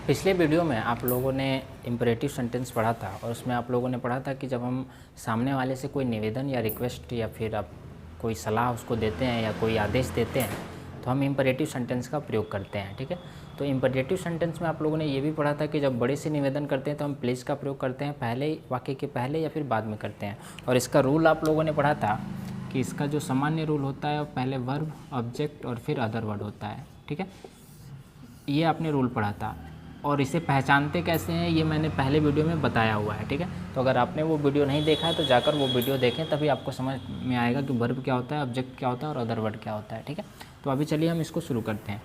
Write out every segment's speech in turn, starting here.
पिछले वीडियो में आप लोगों ने इम्परेटिव सेंटेंस पढ़ा था और उसमें आप लोगों ने पढ़ा था कि जब हम सामने वाले से कोई निवेदन या रिक्वेस्ट या फिर आप कोई सलाह उसको देते हैं या कोई आदेश देते हैं तो हम इम्परेटिव सेंटेंस का प्रयोग करते हैं। ठीक है, तो इम्परेटिव सेंटेंस में आप लोगों ने ये भी पढ़ा था कि जब बड़े से निवेदन करते हैं तो हम प्लीज़ का प्रयोग करते हैं, पहले वाक्य के पहले या फिर बाद में करते हैं। और इसका रूल आप लोगों ने पढ़ा था कि इसका जो सामान्य रूल होता है पहले वर्ब, ऑब्जेक्ट और फिर अदर वर्ड होता है। ठीक है, ये आपने रूल पढ़ा था और इसे पहचानते कैसे हैं ये मैंने पहले वीडियो में बताया हुआ है। ठीक है, तो अगर आपने वो वीडियो नहीं देखा है तो जाकर वो वीडियो देखें, तभी आपको समझ में आएगा कि वर्ब क्या होता है, ऑब्जेक्ट क्या होता है और अदर वर्ड क्या होता है। ठीक है, तो अभी चलिए हम इसको शुरू करते हैं।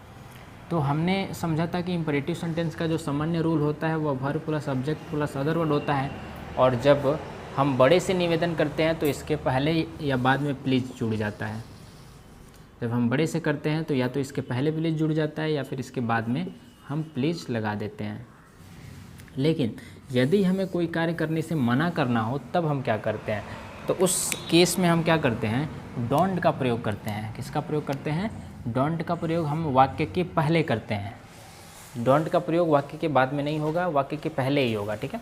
तो हमने समझा था कि इम्परेटिव सेंटेंस का जो सामान्य रूल होता है वह verb plus object plus other word होता है, और जब हम बड़े से निवेदन करते हैं तो इसके पहले या बाद में प्लीज़ जुड़ जाता है। जब हम बड़े से करते हैं तो या तो इसके पहले प्लीज़ जुड़ जाता है या फिर इसके बाद में हम प्लीज़ लगा देते हैं। लेकिन यदि हमें कोई कार्य करने से मना करना हो तब हम क्या करते हैं, तो उस केस में हम क्या करते हैं, डोंट का प्रयोग करते हैं। किसका प्रयोग करते हैं? डोंट का प्रयोग हम वाक्य के पहले करते हैं। डोंट का प्रयोग वाक्य के बाद में नहीं होगा, वाक्य के पहले ही होगा। ठीक है,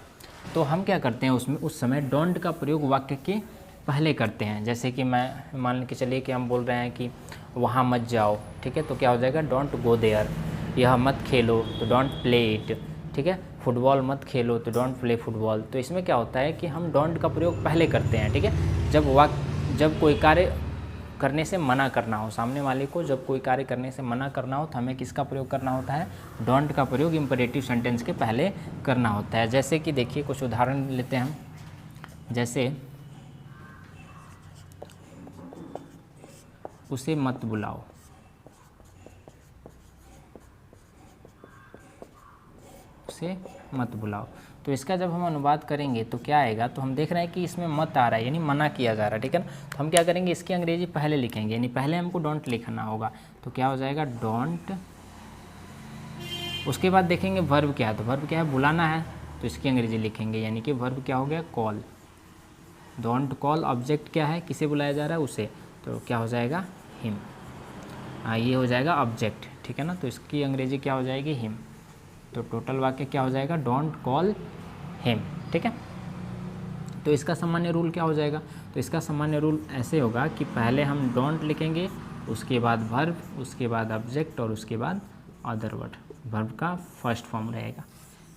तो हम क्या करते हैं उसमें, उस समय डोंट का प्रयोग वाक्य के पहले करते हैं। जैसे कि मैं मान के चलिए कि हम बोल रहे हैं कि वहाँ मत जाओ। ठीक है, तो क्या हो जाएगा, डोंट गो देयर। यह मत खेलो तो डोंट प्ले इट। ठीक है, फुटबॉल मत खेलो तो डोंट प्ले फुटबॉल। तो इसमें क्या होता है कि हम डोंट का प्रयोग पहले करते हैं। ठीक है, जब कोई कार्य करने से मना करना हो, सामने वाले को जब कोई कार्य करने से मना करना हो तो हमें किसका प्रयोग करना होता है, डोंट का प्रयोग इम्परेटिव सेंटेंस के पहले करना होता है। जैसे कि देखिए कुछ उदाहरण लेते हैं हम, जैसे उसे मत बुलाओ। उसे मत बुलाओ, तो इसका जब हम अनुवाद करेंगे तो क्या आएगा, तो हम देख रहे हैं कि इसमें मत आ रहा है यानी मना किया जा रहा है। ठीक है ना, तो हम क्या करेंगे, इसकी अंग्रेजी पहले लिखेंगे, यानी पहले हमको डोंट लिखना होगा। तो क्या हो जाएगा, डोंट। उसके बाद देखेंगे वर्ब क्या है, तो वर्ब क्या है, बुलाना है, तो इसकी अंग्रेजी लिखेंगे, यानी कि वर्ब क्या हो गया, कॉल। Don't call. ऑब्जेक्ट क्या है, किसे बुलाया जा रहा है, उसे, तो क्या हो जाएगा, हिम। ये हो जाएगा ऑब्जेक्ट। ठीक है ना, तो इसकी अंग्रेजी क्या हो जाएगी, हिम। तो टोटल वाक्य क्या हो जाएगा, डोंट कॉल हिम। ठीक है, तो इसका सामान्य रूल क्या हो जाएगा, तो इसका सामान्य रूल ऐसे होगा कि पहले हम डोंट लिखेंगे, उसके बाद वर्ब, उसके बाद ऑब्जेक्ट और उसके बाद अदर वर्ड। वर्ब का फर्स्ट फॉर्म रहेगा।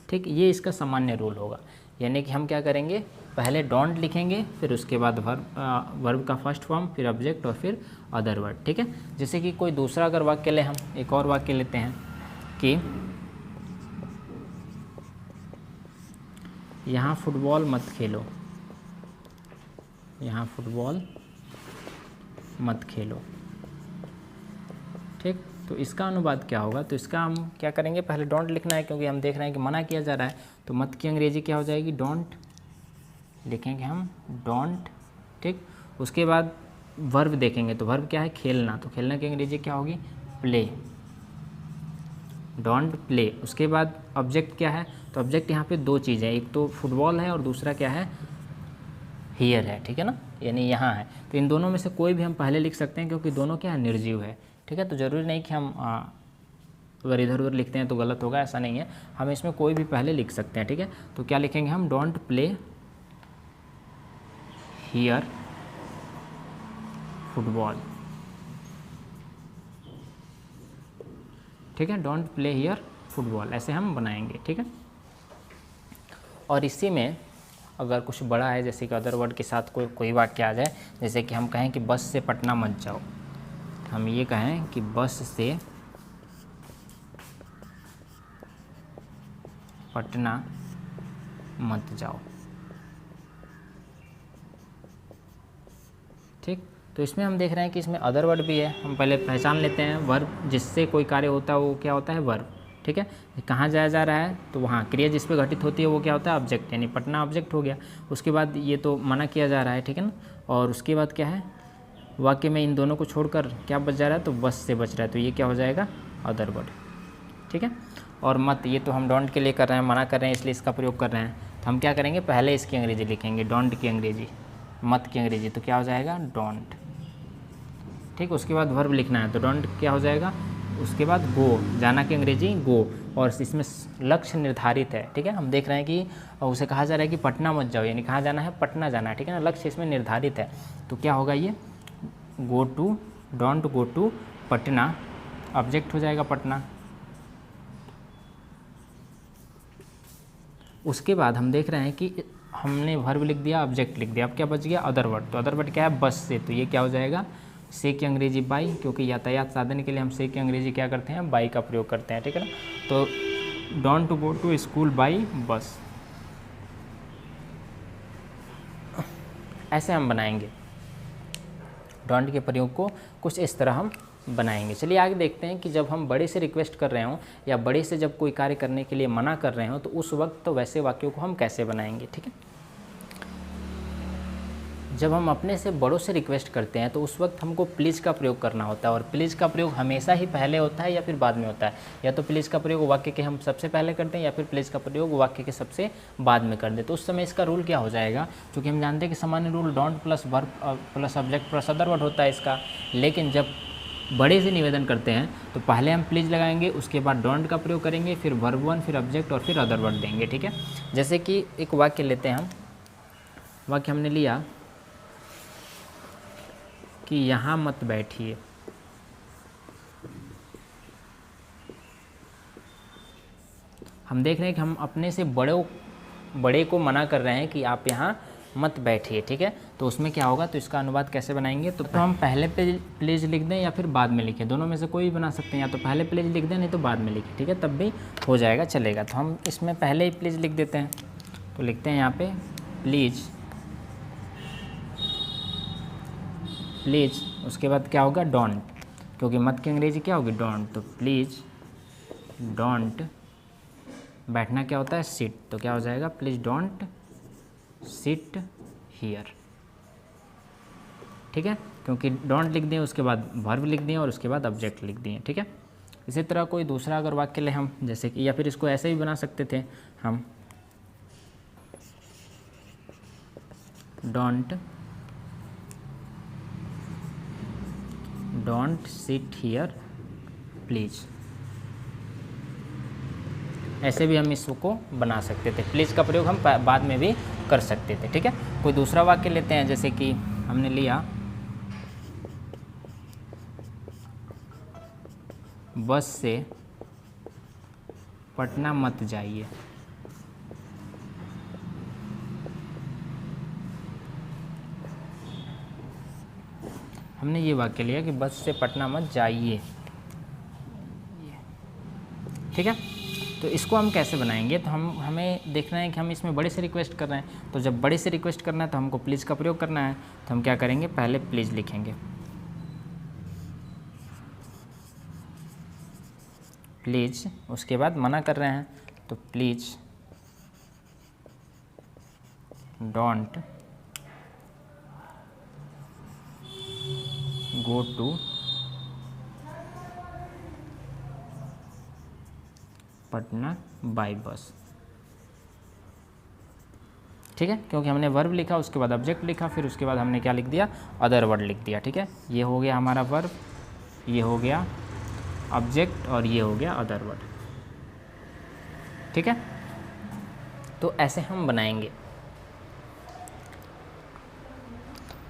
ठीक, ये इसका सामान्य रूल होगा। यानी कि हम क्या करेंगे, पहले डोंट लिखेंगे, फिर उसके बाद वर्ब का फर्स्ट फॉर्म, फिर ऑब्जेक्ट और फिर अदर वर्ड। ठीक है, जैसे कि कोई दूसरा अगर वाक्य ले, हम एक और वाक्य लेते हैं कि यहाँ फुटबॉल मत खेलो। यहाँ फुटबॉल मत खेलो। ठीक, तो इसका अनुवाद क्या होगा, तो इसका हम क्या करेंगे, पहले डोंट लिखना है क्योंकि हम देख रहे हैं कि मना किया जा रहा है, तो मत की अंग्रेजी क्या हो जाएगी, डोंट लिखेंगे हम, डोंट। ठीक, उसके बाद वर्ब देखेंगे, तो वर्ब क्या है, खेलना, तो खेलना की अंग्रेजी क्या होगी, प्ले। Don't play. उसके बाद ऑब्जेक्ट क्या है, तो ऑब्जेक्ट यहाँ पे दो चीज़ें, एक तो फुटबॉल है और दूसरा क्या है, हियर है। ठीक है ना, यानी यहाँ है, तो इन दोनों में से कोई भी हम पहले लिख सकते हैं क्योंकि दोनों क्या है, निर्जीव है। ठीक है, तो ज़रूरी नहीं कि हम अगर इधर उधर लिखते हैं तो गलत होगा, ऐसा नहीं है, हम इसमें कोई भी पहले लिख सकते हैं। ठीक है, तो क्या लिखेंगे हम, डोंट प्ले हियर फुटबॉल। ठीक है, डोंट प्ले हियर फुटबॉल, ऐसे हम बनाएंगे। ठीक है, और इसी में अगर कुछ बड़ा है, जैसे कि अदर वर्ड के साथ कोई वाक्य आ जाए, जैसे कि हम कहें कि बस से पटना मत जाओ, हम ये कहें कि बस से पटना मत जाओ। ठीक, तो इसमें हम देख रहे हैं कि इसमें अदर वर्ड भी है। हम पहले पहचान लेते हैं, वर्ब जिससे कोई कार्य होता है वो क्या होता है, वर्ब। ठीक है, कहाँ जाया जा रहा है, तो वहाँ क्रिया जिस पे घटित होती है वो क्या होता है, ऑब्जेक्ट, यानी पटना ऑब्जेक्ट हो गया। उसके बाद ये तो मना किया जा रहा है। ठीक है ना, और उसके बाद क्या है, वाक्य में इन दोनों को छोड़कर क्या बच जा रहा है, तो बस से बच रहा है, तो ये क्या हो जाएगा, अदर वर्ड। ठीक है, और मत, ये तो हम डोंट के लिए कर रहे हैं, मना कर रहे हैं इसलिए इसका प्रयोग कर रहे हैं, तो हम क्या करेंगे, पहले इसकी अंग्रेजी लिखेंगे, डोंट की अंग्रेजी, मत की अंग्रेजी, तो क्या हो जाएगा, डोंट। ठीक, उसके बाद वर्ब लिखना है, तो डोंट क्या हो जाएगा, उसके बाद गो, जाना की अंग्रेजी गो, और इसमें लक्ष्य निर्धारित है, ठीक है। हम देख रहे हैं कि उसे कहा जा रहा है कि पटना मत जाओ, यानी कहाँ जाना है, पटना जाना है, ठीक है ना, लक्ष्य इसमें निर्धारित है। तो क्या होगा ये, go to, don't go to Patna, object हो जाएगा पटना। उसके बाद हम देख रहे हैं कि हमने वर्ब लिख दिया, ऑब्जेक्ट लिख दिया, अब क्या बच गया, अदर वर्ड। तो अदर वर्ड क्या है, बस से, तो ये क्या हो जाएगा, से की अंग्रेजी बाई, क्योंकि यातायात साधन के लिए हम से की अंग्रेजी क्या करते हैं, बाई का प्रयोग करते हैं, ठीक है ना। तो don't go to school by bus, ऐसे हम बनाएंगे। डोंट के प्रयोग को कुछ इस तरह हम बनाएंगे। चलिए आगे देखते हैं कि जब हम बड़े से रिक्वेस्ट कर रहे हों या बड़े से जब कोई कार्य करने के लिए मना कर रहे हों तो उस वक्त तो वैसे वाक्यों को हम कैसे बनाएंगे, ठीक है। जब हम अपने से बड़ों से रिक्वेस्ट करते हैं तो उस वक्त हमको प्लीज़ का प्रयोग करना होता है, और प्लीज़ का प्रयोग हमेशा ही पहले होता है या फिर बाद में होता है। या तो प्लीज़ का प्रयोग वाक्य के हम सबसे पहले करते हैं या फिर प्लीज़ का प्रयोग वाक्य के सबसे बाद में कर दें। तो उस समय इसका रूल क्या हो जाएगा, क्योंकि हम जानते हैं कि सामान्य rule don't plus verb plus object plus other word होता है इसका। लेकिन जब बड़े से निवेदन करते हैं तो पहले हम प्लीज़ लगाएंगे, उसके बाद डोंट का प्रयोग करेंगे, फिर वर्ब वन, फिर ऑब्जेक्ट और फिर अदर वर्ड देंगे, ठीक है। जैसे कि एक वाक्य लेते हैं हम, वाक्य हमने लिया कि यहाँ मत बैठिए। हम देख रहे हैं कि हम अपने से बड़े को मना कर रहे हैं कि आप यहाँ मत बैठिए, ठीक है। तो उसमें क्या होगा, तो इसका अनुवाद कैसे बनाएंगे, तो हम पहले प्लीज़ लिख दें या फिर बाद में लिखें, दोनों में से कोई भी बना सकते हैं, या तो पहले प्लीज़ लिख दें नहीं तो बाद में लिखें, ठीक है, तब भी हो जाएगा, चलेगा। तो हम इसमें पहले ही प्लीज़ लिख देते हैं, तो लिखते हैं यहाँ पे प्लीज़, प्लीज़, उसके बाद क्या होगा, डोंट, क्योंकि मत की अंग्रेजी क्या होगी, डोंट, तो प्लीज़ डोंट, बैठना क्या होता है, सिट, तो क्या हो जाएगा, प्लीज़ डोंट सिट हियर, ठीक है, क्योंकि डोंट लिख दें, उसके बाद वर्ब लिख दें और उसके बाद ऑब्जेक्ट लिख दिए, ठीक है। इसी तरह कोई दूसरा अगर वाक्य ले हम, जैसे कि, या फिर इसको ऐसे भी बना सकते थे हम, डोंट सिट हियर प्लीज़, ऐसे भी हम इसको बना सकते थे। प्लीज़ का प्रयोग हम बाद में भी कर सकते थे, ठीक है। कोई दूसरा वाक्य लेते हैं, जैसे कि हमने लिया बस से पटना मत जाइए। हमने ये वाक्य लिया कि बस से पटना मत जाइए, ठीक है। तो इसको हम कैसे बनाएंगे, तो हमें देखना है कि हम इसमें बड़े से रिक्वेस्ट कर रहे हैं, तो जब बड़े से रिक्वेस्ट करना है तो हमको प्लीज़ का प्रयोग करना है। तो हम क्या करेंगे, पहले प्लीज़ लिखेंगे, प्लीज़, उसके बाद मना कर रहे हैं तो please don't go to Patna by bus, ठीक है, क्योंकि हमने वर्ब लिखा, उसके बाद ऑब्जेक्ट लिखा, फिर उसके बाद हमने क्या लिख दिया, अदर वर्ड लिख दिया, ठीक है। ये हो गया हमारा वर्ब, ये हो गया ऑब्जेक्ट और ये हो गया अदर वर्ड, ठीक है। तो ऐसे हम बनाएंगे।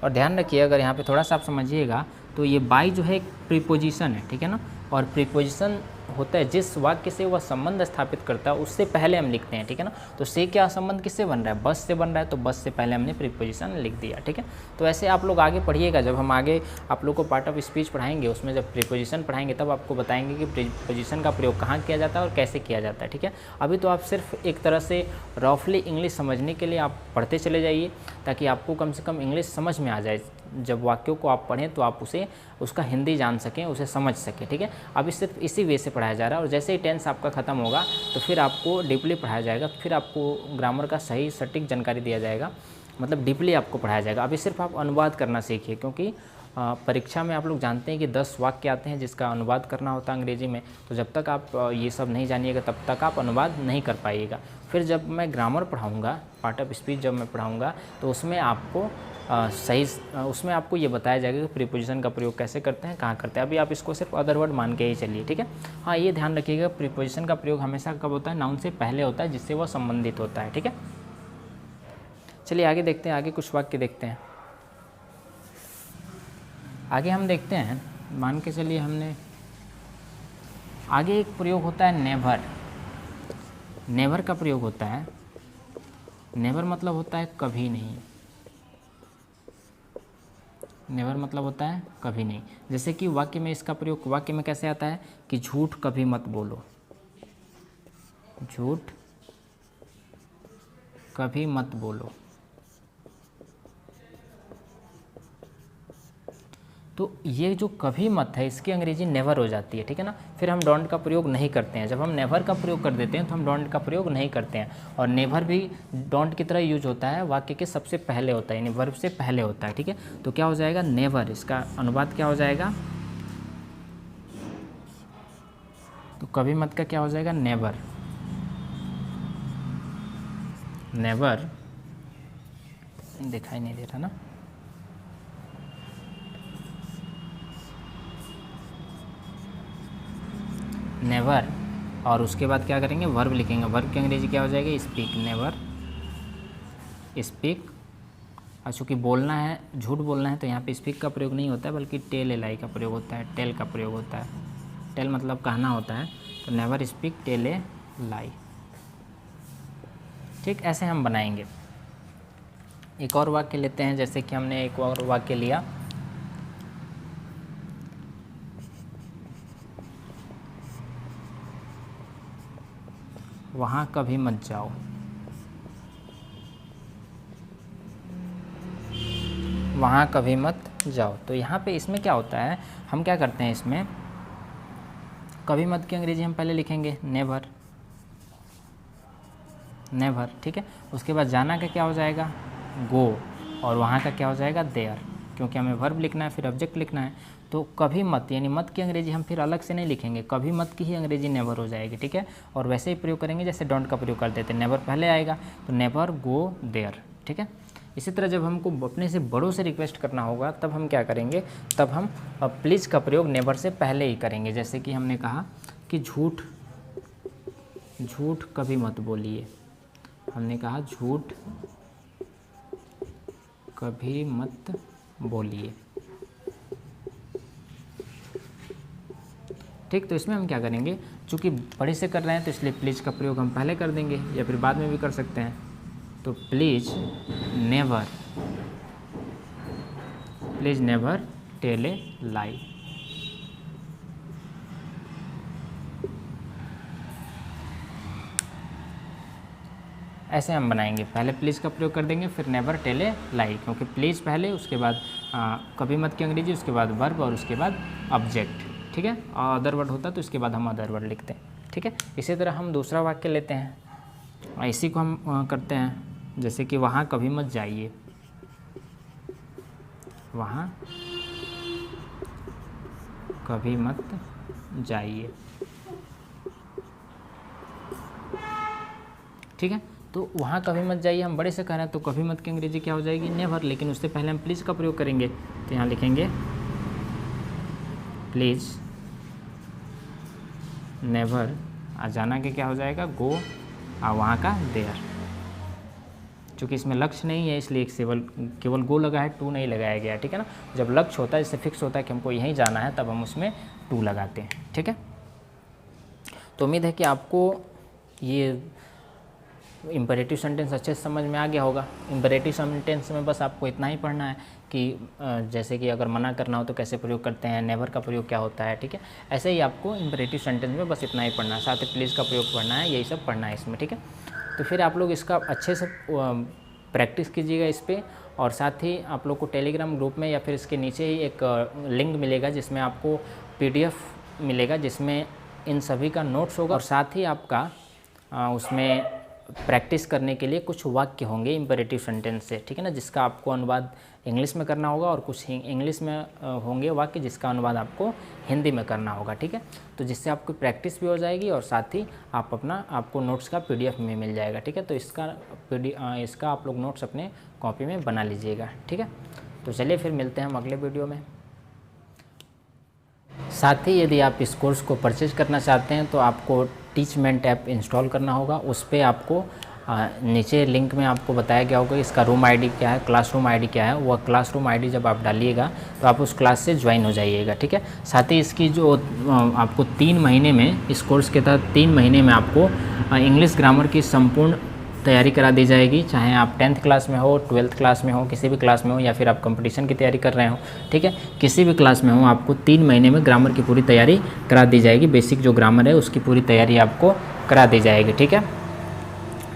और ध्यान रखिए, अगर यहाँ पे थोड़ा सा आप समझिएगा तो ये बाय जो है एक प्रीपोजिशन है, ठीक है ना, और प्रीपोजिशन होता है जिस वाक्य से वह संबंध स्थापित करता है उससे पहले हम लिखते हैं, ठीक है ना। तो से क्या संबंध किससे बन रहा है, बस से बन रहा है, तो बस से पहले हमने प्रीपोजिशन लिख दिया, ठीक है। तो ऐसे आप लोग आगे पढ़िएगा, जब हम आगे आप लोग को पार्ट ऑफ स्पीच पढ़ाएंगे उसमें जब प्रीपोजिशन पढ़ाएंगे तब आपको बताएंगे कि प्रीपोजिशन का प्रयोग कहाँ किया जाता है और कैसे किया जाता है, ठीक है। अभी तो आप सिर्फ एक तरह से रफली इंग्लिश समझने के लिए आप पढ़ते चले जाइए, ताकि आपको कम से कम इंग्लिश समझ में आ जाए। जब वाक्यों को आप पढ़ें तो आप उसका हिंदी जान सकें, उसे समझ सकें, ठीक है। अभी सिर्फ इसी वे से पढ़ाया जा रहा है, और जैसे ही टेंस आपका ख़त्म होगा तो फिर आपको डीपली पढ़ाया जाएगा, फिर आपको ग्रामर का सही सटीक जानकारी दिया जाएगा, मतलब डीपली आपको पढ़ाया जाएगा। अभी सिर्फ आप अनुवाद करना सीखिए, क्योंकि परीक्षा में आप लोग जानते हैं कि 10 वाक्य आते हैं जिसका अनुवाद करना होता है अंग्रेजी में। तो जब तक आप ये सब नहीं जानिएगा तब तक आप अनुवाद नहीं कर पाइएगा। फिर जब मैं ग्रामर पढ़ाऊँगा, पार्ट ऑफ स्पीच जब मैं पढ़ाऊँगा तो उसमें आपको सही उसमें आपको ये बताया जाएगा कि प्रीपोजिशन का प्रयोग कैसे करते हैं, कहाँ करते हैं। अभी आप इसको सिर्फ अदर वर्ड मान के ही चलिए, ठीक है। हाँ, ये ध्यान रखिएगा प्रीपोजिशन का प्रयोग हमेशा कब होता है, नाउन से पहले होता है जिससे वह संबंधित होता है, ठीक है। चलिए आगे देखते हैं, आगे कुछ वाक्य देखते हैं। आगे हम देखते हैं, मान के चलिए हमने आगे एक प्रयोग होता है नेवर। नेवर का प्रयोग होता है, नेवर मतलब होता है कभी नहीं। नेवर मतलब होता है कभी नहीं। जैसे कि वाक्य में इसका प्रयोग वाक्य में कैसे आता है कि झूठ कभी मत बोलो, झूठ कभी मत बोलो। तो ये जो कभी मत है इसकी अंग्रेजी नेवर हो जाती है, ठीक है ना। फिर हम डोंट का प्रयोग नहीं करते हैं। जब हम नेवर का प्रयोग कर देते हैं तो हम डोंट का प्रयोग नहीं करते हैं। और नेवर भी डोंट की तरह यूज होता है, वाक्य के सबसे पहले होता है, यानी वर्ब से पहले होता है, ठीक है। तो क्या हो जाएगा, नेवर, इसका अनुवाद क्या हो जाएगा, तो कभी मत का क्या हो जाएगा, नेवर। नेवर दिखाई नहीं दे रहा ना, नेवर। और उसके बाद क्या करेंगे, वर्ब लिखेंगे। वर्ब की अंग्रेजी क्या हो जाएगी, स्पीक। Never speak. और चूँकि बोलना है, झूठ बोलना है, तो यहाँ पे स्पीक का प्रयोग नहीं होता है बल्कि टेल ए लाई का प्रयोग होता है, टेल का प्रयोग होता है। टेल मतलब कहना होता है, तो नेवर स्पीक टेल ए लाई, ठीक। ऐसे हम बनाएंगे। एक और वाक्य लेते हैं, जैसे कि हमने एक और वाक्य लिया, वहाँ कभी मत जाओ। वहाँ कभी मत जाओ। तो यहाँ पे इसमें क्या होता है, हम क्या करते हैं, इसमें कभी मत की अंग्रेजी हम पहले लिखेंगे नेवर, नेवर, ठीक है। उसके बाद जाना का क्या हो जाएगा, गो। और वहाँ का क्या हो जाएगा, देयर, क्योंकि हमें वर्ब लिखना है फिर ऑब्जेक्ट लिखना है। तो कभी मत, यानी मत की अंग्रेजी हम फिर अलग से नहीं लिखेंगे, कभी मत की ही अंग्रेजी नेवर हो जाएगी, ठीक है। और वैसे ही प्रयोग करेंगे जैसे डोंट का प्रयोग करते थे, नेवर पहले आएगा, तो नेवर गो देयर, ठीक है। इसी तरह जब हमको अपने से बड़ों से रिक्वेस्ट करना होगा तब हम क्या करेंगे, तब हम प्लीज़ का प्रयोग नेवर से पहले ही करेंगे। जैसे कि हमने कहा कि झूठ कभी मत बोलिए, हमने कहा झूठ कभी मत बोलिए, ठीक। तो इसमें हम क्या करेंगे, चूँकि बड़े से कर रहे हैं तो इसलिए प्लीज़ का प्रयोग हम पहले कर देंगे या फिर बाद में भी कर सकते हैं। तो प्लीज़ नेवर टेल ए लाई। ऐसे हम बनाएंगे, पहले प्लीज़ का प्रयोग कर देंगे फिर नेवर टेल ए लाई, क्योंकि प्लीज़ पहले, उसके बाद कभी मत की अंग्रेजी, उसके बाद वर्ब और उसके बाद ऑब्जेक्ट, ठीक है। और अदर वर्ड होता तो इसके बाद हम अदर वर्ड लिखते हैं, ठीक है। इसी तरह हम दूसरा वाक्य लेते हैं, इसी को हम करते हैं, जैसे कि वहाँ कभी मत जाइए, वहाँ कभी मत जाइए, ठीक है। तो वहाँ कभी मत जाइए हम बड़े से कह रहे हैं, तो कभी मत की अंग्रेजी क्या हो जाएगी, नेवर। लेकिन उससे पहले हम प्लीज़ का प्रयोग करेंगे, तो यहाँ लिखेंगे प्लीज़ नेवर। जाना के क्या हो जाएगा, गो, और वहाँ का देयर। चूँकि इसमें लक्ष्य नहीं है इसलिए केवल गो लगा है, टू नहीं लगाया गया, ठीक है ना। जब लक्ष्य होता है, जैसे फिक्स होता है कि हमको यहीं जाना है, तब हम उसमें टू लगाते हैं, ठीक है। तो उम्मीद है कि आपको ये इम्परेटिव सेंटेंस अच्छे से समझ में आ गया होगा। इम्परेटिव सेंटेंस में बस आपको इतना ही पढ़ना है कि जैसे कि अगर मना करना हो तो कैसे प्रयोग करते हैं, नेवर का प्रयोग क्या होता है, ठीक है। ऐसे ही आपको इम्परेटिव सेंटेंस में बस इतना ही पढ़ना है, साथ ही प्लीज़ का प्रयोग पढ़ना है, यही सब पढ़ना है इसमें, ठीक है। तो फिर आप लोग इसका अच्छे से प्रैक्टिस कीजिएगा इस पर। और साथ ही आप लोग को टेलीग्राम ग्रुप में या फिर इसके नीचे ही एक लिंक मिलेगा जिसमें आपको PDF मिलेगा, जिसमें इन सभी का नोट्स होगा, और साथ ही आपका उसमें प्रैक्टिस करने के लिए कुछ वाक्य होंगे इम्पेरेटिव सेंटेंस से, ठीक है ना, जिसका आपको अनुवाद इंग्लिश में करना होगा और कुछ इंग्लिश में होंगे वाक्य जिसका अनुवाद आपको हिंदी में करना होगा, ठीक है। तो जिससे आपकी प्रैक्टिस भी हो जाएगी और साथ ही आपको नोट्स का PDF में मिल जाएगा, ठीक है। तो इसका आप लोग नोट्स अपने कॉपी में बना लीजिएगा, ठीक है। तो चलिए फिर मिलते हैं हम अगले वीडियो में। साथ ही यदि आप इस कोर्स को परचेज करना चाहते हैं तो आपको टीचमेंट ऐप इंस्टॉल करना होगा। उस पर आपको नीचे लिंक में आपको बताया गया होगा इसका रूम आईडी क्या है, क्लासरूम आईडी क्या है। वह क्लासरूम आईडी जब आप डालिएगा तो आप उस क्लास से ज्वाइन हो जाइएगा, ठीक है। साथ ही इसकी जो आपको 3 महीने में, इस कोर्स के तहत 3 महीने में आपको इंग्लिश ग्रामर की संपूर्ण तैयारी करा दी जाएगी, चाहे आप 10th क्लास में हो, 12th क्लास में हो, किसी भी क्लास में हो, या फिर आप कंपटीशन की तैयारी कर रहे हो, ठीक है। किसी भी क्लास में हो, आपको 3 महीने में ग्रामर की पूरी तैयारी करा दी जाएगी। बेसिक जो ग्रामर है उसकी पूरी तैयारी आपको करा दी जाएगी, ठीक है।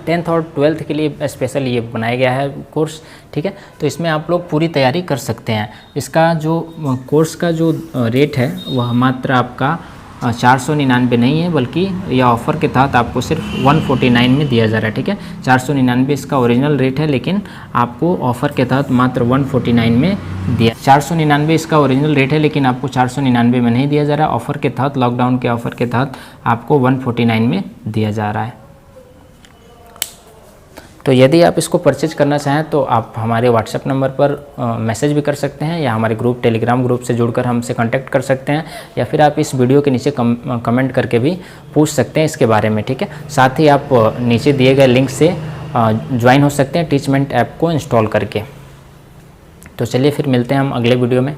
10th और 12th के लिए स्पेशल ये बनाया गया है कोर्स, ठीक है। तो इसमें आप लोग पूरी तैयारी कर सकते हैं। इसका जो कोर्स का जो रेट है वह मात्र आपका 499 नहीं है, बल्कि यह ऑफ़र के तहत आपको सिर्फ 149 में दिया जा रहा है, ठीक है। 499 इसका ओरिजिनल रेट है, लेकिन आपको ऑफ़र के तहत मात्र 149 में दिया। 499 इसका ओरिजिनल रेट है, लेकिन आपको 499 में नहीं दिया जा रहा है। ऑफ़र के तहत, लॉकडाउन के ऑफ़र के तहत आपको 149 में दिया जा रहा है। तो यदि आप इसको परचेज करना चाहें तो आप हमारे व्हाट्सएप नंबर पर मैसेज भी कर सकते हैं, या हमारे टेलीग्राम ग्रुप से जुड़कर हमसे कांटेक्ट कर सकते हैं, या फिर आप इस वीडियो के नीचे कमेंट करके भी पूछ सकते हैं इसके बारे में, ठीक है। साथ ही आप नीचे दिए गए लिंक से ज्वाइन हो सकते हैं टीचमेंट ऐप को इंस्टॉल करके। तो चलिए फिर मिलते हैं हम अगले वीडियो में।